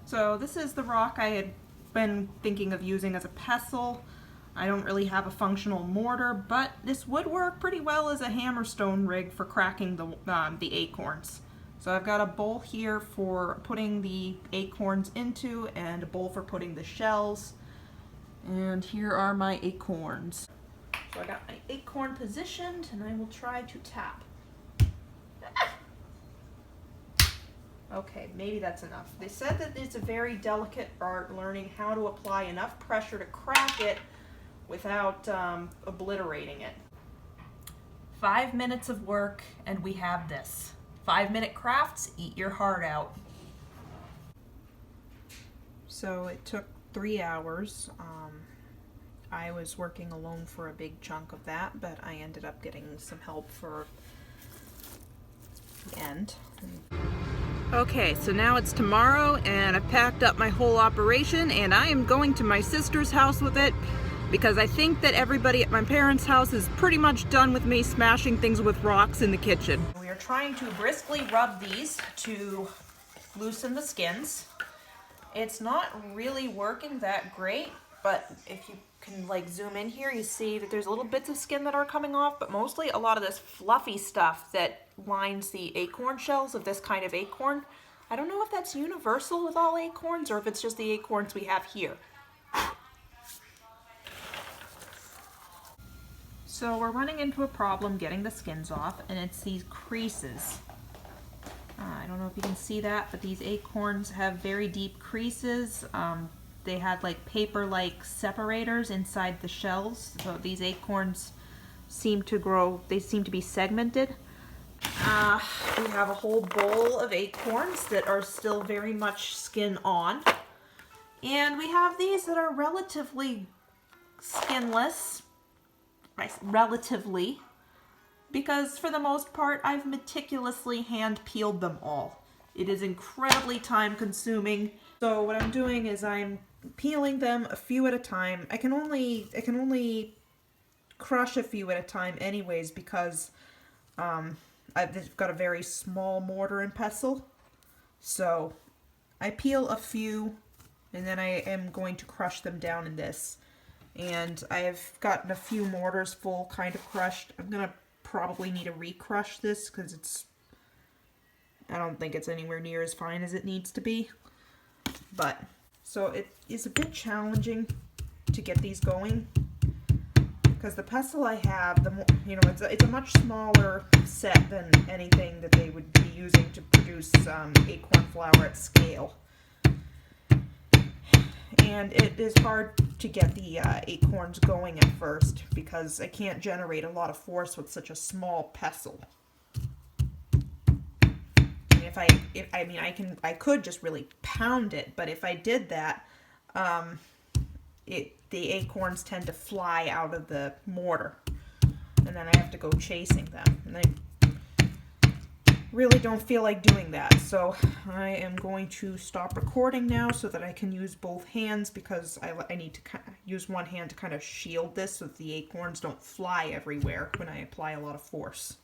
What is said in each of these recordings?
So this is the rock I had been thinking of using as a pestle. I don't really have a functional mortar, but this would work pretty well as a hammerstone rig for cracking the acorns. So I've got a bowl here for putting the acorns into and a bowl for putting the shells. And here are my acorns. So I got my acorn positioned and I will try to tap. Okay, maybe that's enough. They said that it's a very delicate art learning how to apply enough pressure to crack it without obliterating it. 5 minutes of work and we have this. 5-minute crafts, eat your heart out. So it took 3 hours. I was working alone for a big chunk of that, but I ended up getting some help for the end. Okay, so now it's tomorrow and I've packed up my whole operation and I am going to my sister's house with it because I think that everybody at my parents' house is pretty much done with me smashing things with rocks in the kitchen. We are trying to briskly rub these to loosen the skins. It's not really working that great, but if you can like zoom in here, you see that there's little bits of skin that are coming off, but mostly a lot of this fluffy stuff that lines the acorn shells of this kind of acorn. I don't know if that's universal with all acorns or if it's just the acorns we have here. So we're running into a problem getting the skins off, and it's these creases. I don't know if you can see that, but these acorns have very deep creases. They had like paper-like separators inside the shells, so these acorns seem to grow, they seem to be segmented. We have a whole bowl of acorns that are still very much skin on. And we have these that are relatively skinless, relatively, because for the most part I've meticulously hand peeled them all. It is incredibly time consuming. So what I'm doing is I'm peeling them a few at a time. I can only crush a few at a time anyways because I've got a very small mortar and pestle. So I peel a few and then I am going to crush them down in this. And I've gotten a few mortars full kind of crushed. I'm gonna probably need to re-crush this because I don't think it's anywhere near as fine as it needs to be. But so it is a bit challenging to get these going because the pestle I have, it's a much smaller set than anything that they would be using to produce acorn flour at scale. And it is hard to get the acorns going at first because I can't generate a lot of force with such a small pestle. And I could just really pound it, but if I did that, the acorns tend to fly out of the mortar, and then I have to go chasing them. And I really don't feel like doing that, so I am going to stop recording now so that I can use both hands because I need to use one hand to kind of shield this so that the acorns don't fly everywhere when I apply a lot of force.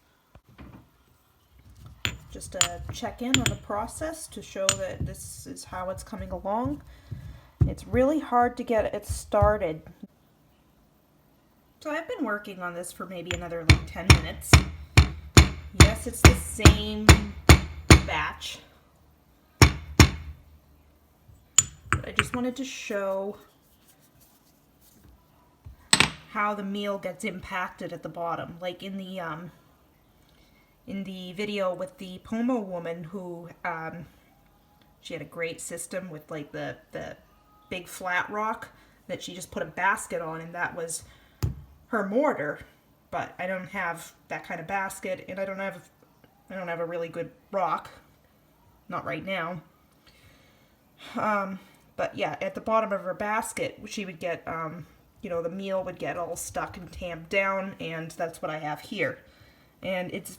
Just to check in on the process to show that this is how it's coming along. It's really hard to get it started. So I've been working on this for maybe another like 10 minutes. Yes, it's the same batch. But I just wanted to show how the meal gets impacted at the bottom. Like in the video with the Pomo woman who, she had a great system with like the big flat rock that she just put a basket on, and that was her mortar. But I don't have that kind of basket, and I don't have a really good rock, not right now. But yeah, at the bottom of her basket, she would get, the meal would get all stuck and tamped down, and that's what I have here. And it's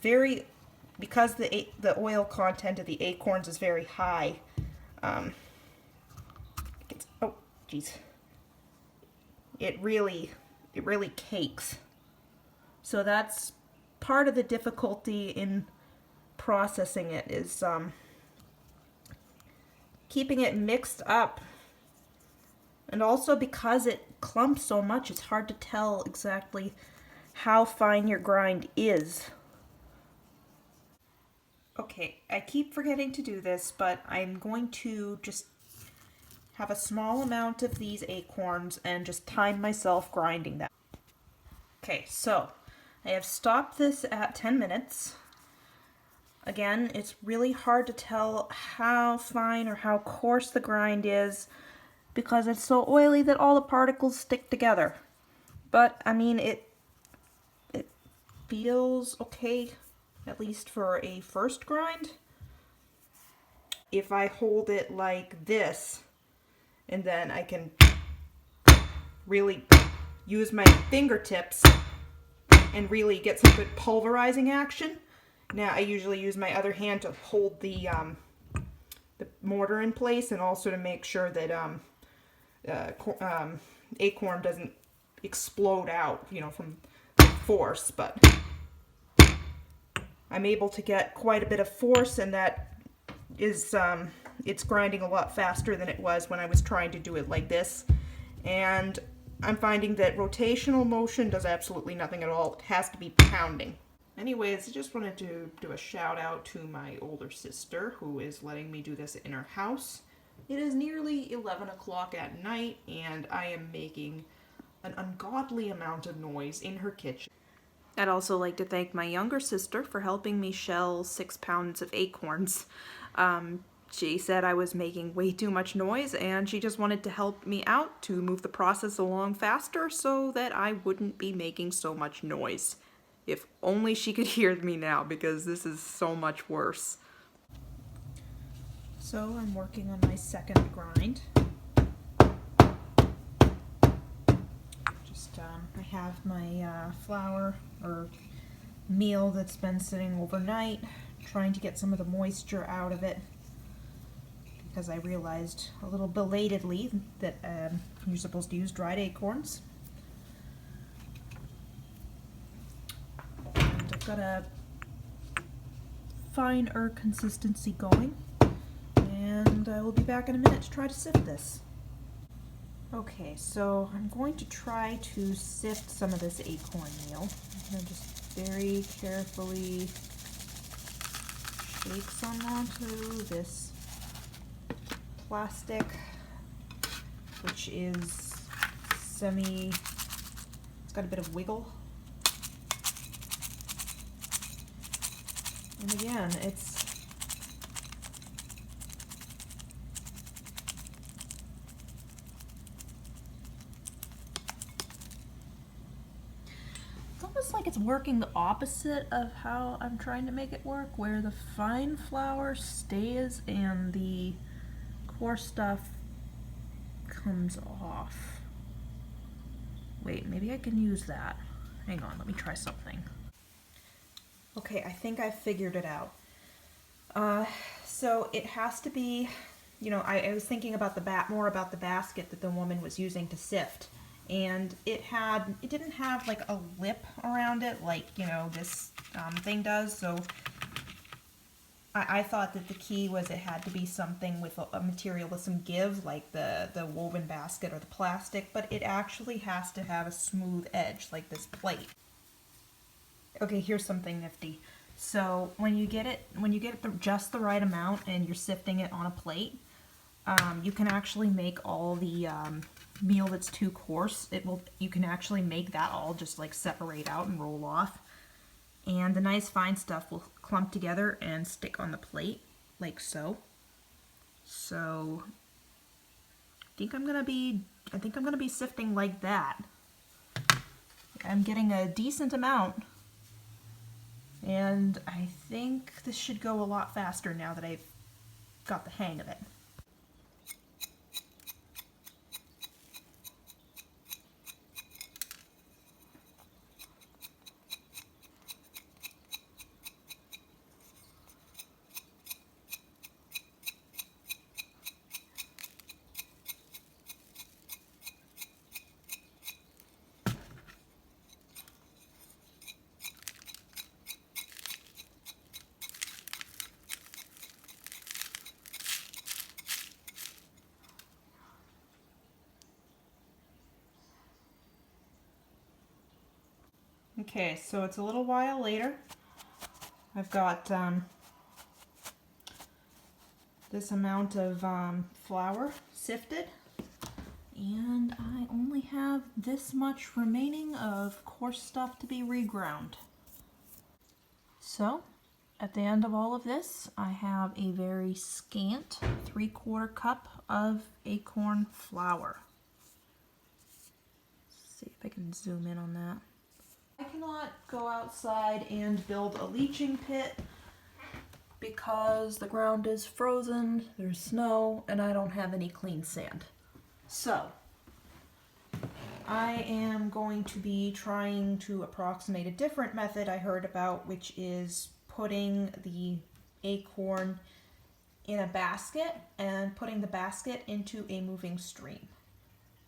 because the oil content of the acorns is very high. It really cakes. So that's part of the difficulty in processing it is keeping it mixed up. And also because it clumps so much, it's hard to tell exactly how fine your grind is. Okay, I keep forgetting to do this, but I'm going to just have a small amount of these acorns and just time myself grinding them. Okay, so I have stopped this at 10 minutes. Again, it's really hard to tell how fine or how coarse the grind is because it's so oily that all the particles stick together. But, I mean, it feels okay, at least for a first grind. If I hold it like this, and then I can really use my fingertips and really get some good pulverizing action. Now I usually use my other hand to hold the mortar in place and also to make sure that acorn doesn't explode out, you know, from force. But I'm able to get quite a bit of force, and that is it's grinding a lot faster than it was when I was trying to do it like this. And I'm finding that rotational motion does absolutely nothing at all. It has to be pounding. Anyways, I just wanted to do a shout out to my older sister who is letting me do this in her house. It is nearly 11 o'clock at night and I am making an ungodly amount of noise in her kitchen. I'd also like to thank my younger sister for helping me shell 6 pounds of acorns. She said I was making way too much noise and she just wanted to help me out to move the process along faster so that I wouldn't be making so much noise. If only she could hear me now, because this is so much worse. So I'm working on my second grind. Just I have my flour or meal that's been sitting overnight, trying to get some of the moisture out of it, because I realized a little belatedly that you're supposed to use dried acorns. And I've got a finer consistency going, and I will be back in a minute to try to sift this. Okay, so I'm going to try to sift some of this acorn meal. I'm going to just very carefully shake some onto this plastic, which is it's got a bit of wiggle. And again, it's almost like it's working the opposite of how I'm trying to make it work, where the fine flour stays and the coarse stuff comes off. Wait, maybe I can use that. Hang on, let me try something. Okay, I think I figured it out. So it has to be, you know, I was thinking about more about the basket that the woman was using to sift, and it didn't have like a lip around it like, you know, this thing does. So I thought that the key was it had to be something with a material with some give, like the woven basket or the plastic, but it actually has to have a smooth edge like this plate. Okay, here's something nifty. So when you get just the right amount and you're sifting it on a plate, you can actually make all the meal that's too coarse. You can actually make that all just like separate out and roll off, and the nice fine stuff will clump together and stick on the plate like so. So I think I'm gonna be sifting like that. I'm getting a decent amount. And I think this should go a lot faster now that I've got the hang of it. Okay, so it's a little while later. I've got this amount of flour sifted, and I only have this much remaining of coarse stuff to be reground. So, at the end of all of this, I have a very scant 3/4 cup of acorn flour. Let's see if I can zoom in on that. I cannot go outside and build a leaching pit because the ground is frozen, there's snow, and I don't have any clean sand. So, I am going to be trying to approximate a different method I heard about, which is putting the acorn in a basket and putting the basket into a moving stream.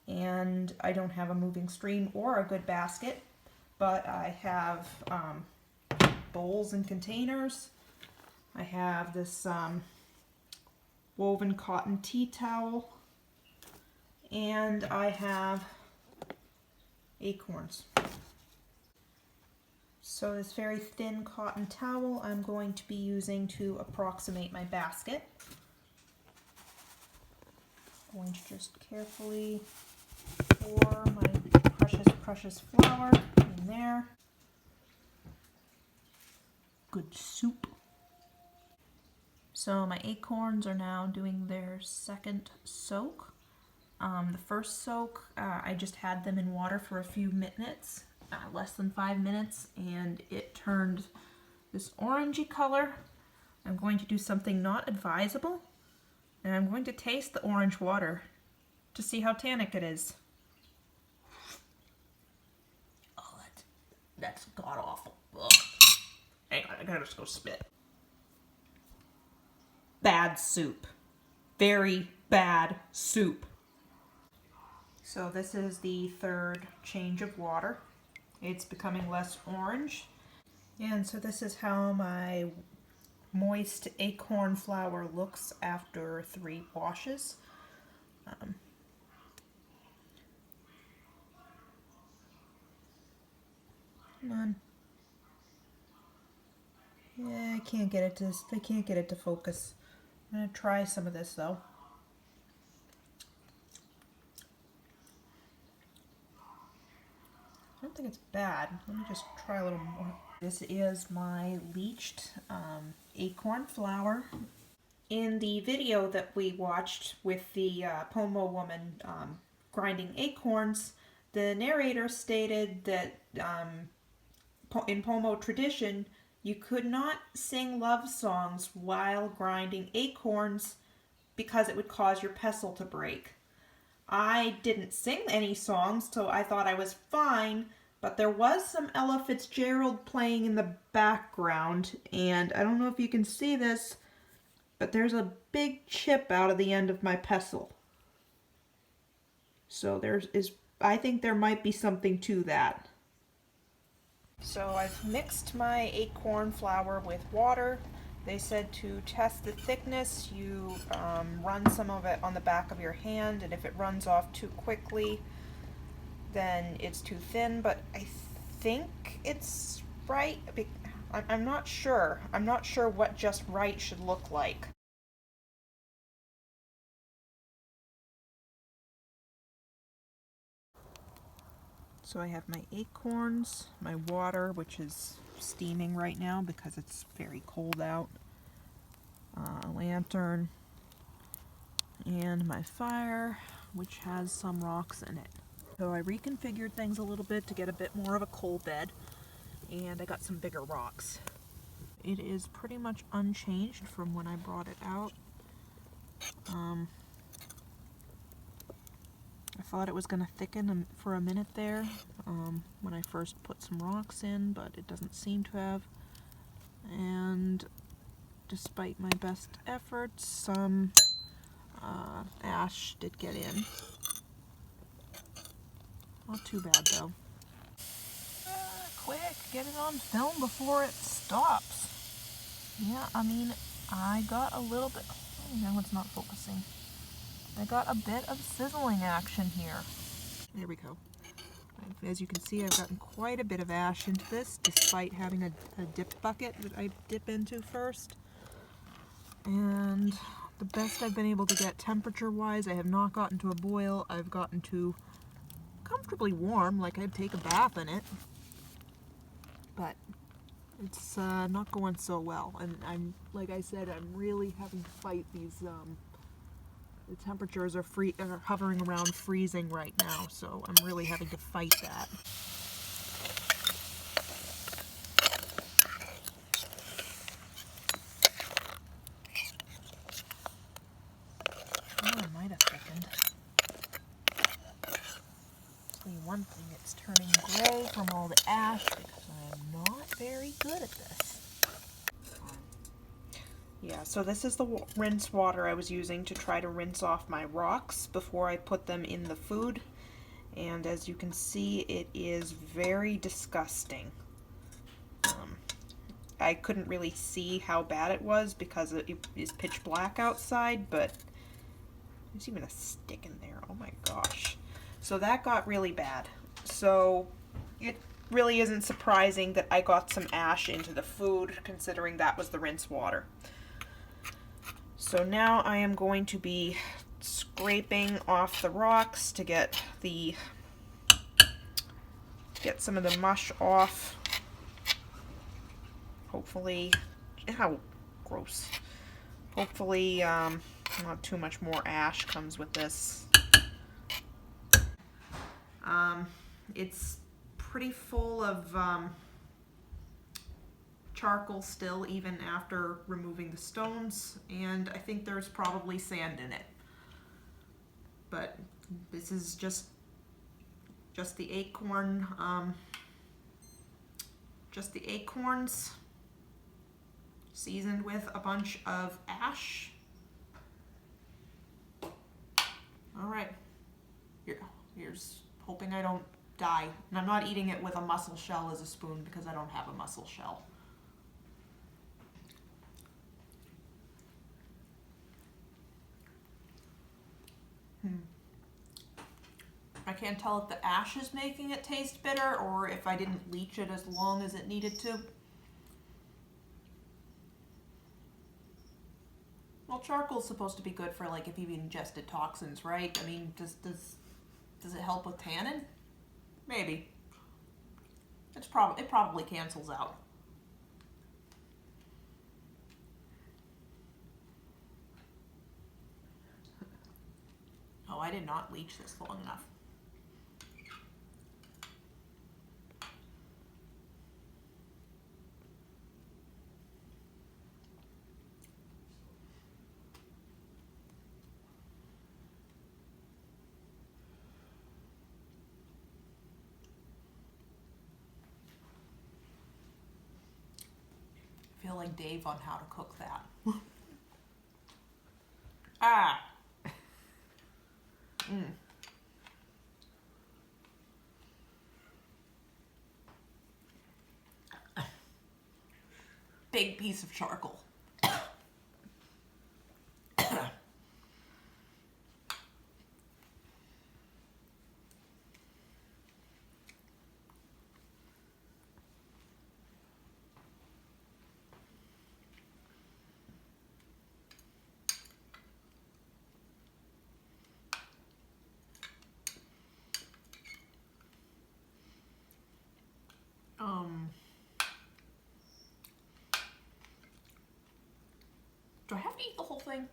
And I don't have a moving stream or a good basket, but I have bowls and containers. I have this woven cotton tea towel, and I have acorns. So this very thin cotton towel I'm going to be using to approximate my basket. I'm going to just carefully pour my precious flour in there. Good soup. So my acorns are now doing their second soak. The first soak, I just had them in water for a few minutes, less than 5 minutes, and it turned this orangey color. I'm going to do something not advisable, and I'm going to taste the orange water to see how tannic it is. Oh, that's god-awful. Hang on, I gotta just go spit. Bad soup. Very bad soup. So this is the third change of water. It's becoming less orange. And so this is how my moist acorn flour looks after 3 washes. Come on. Yeah, I can't get it to focus. I'm gonna try some of this though. I don't think it's bad. Let me just try a little more. This is my leached acorn flour. In the video that we watched with the Pomo woman grinding acorns, the narrator stated that in Pomo tradition, you could not sing love songs while grinding acorns because it would cause your pestle to break. I didn't sing any songs, so I thought I was fine, but there was some Ella Fitzgerald playing in the background, and I don't know if you can see this, but there's a big chip out of the end of my pestle. So I think there might be something to that. So I've mixed my acorn flour with water. They said to test the thickness, you run some of it on the back of your hand, and if it runs off too quickly, then it's too thin, but I think it's right. I'm not sure. I'm not sure what just right should look like. So I have my acorns, my water, which is steaming right now because it's very cold out, a lantern, and my fire, which has some rocks in it. So I reconfigured things a little bit to get a bit more of a coal bed, and I got some bigger rocks. It is pretty much unchanged from when I brought it out. I thought it was going to thicken for a minute there when I first put some rocks in, but it doesn't seem to have. And despite my best efforts, some ash did get in. Not too bad though. Quick, get it on film before it stops. Yeah, I mean, I got a little bit... Oh, now it's not focusing. I got a bit of sizzling action here. There we go. As you can see, I've gotten quite a bit of ash into this, despite having a dip bucket that I dip into first. And the best I've been able to get temperature-wise, I have not gotten to a boil. I've gotten to comfortably warm, like I'd take a bath in it. But it's not going so well. And I'm, like I said, I'm really having to fight these. The temperatures are hovering around freezing right now, so I'm really having to fight that. Oh, I might have thickened. Tell you one thing, it's turning gray from all the ash because I'm not very good at this. Yeah, so this is the rinse water I was using to try to rinse off my rocks before I put them in the food. And as you can see, it is very disgusting. I couldn't really see how bad it was because it is pitch black outside, but there's even a stick in there. Oh my gosh. So that got really bad. So it really isn't surprising that I got some ash into the food, considering that was the rinse water. So now I am going to be scraping off the rocks to get some of the mush off. Hopefully, how gross. Hopefully not too much more ash comes with this. It's pretty full of charcoal still, even after removing the stones, and I think there's probably sand in it. But this is just the acorn, just the acorns seasoned with a bunch of ash. All right, here's hoping I don't die. And I'm not eating it with a mussel shell as a spoon because I don't have a mussel shell. I can't tell if the ash is making it taste bitter or if I didn't leach it as long as it needed to. Well, charcoal's supposed to be good for, like, if you've ingested toxins, right? I mean, does it help with tannin? Maybe. It probably cancels out. Oh, I did not leach this long enough. I feel like Dave on how to cook that. Ah! Big piece of charcoal. Do I have to eat the whole thing?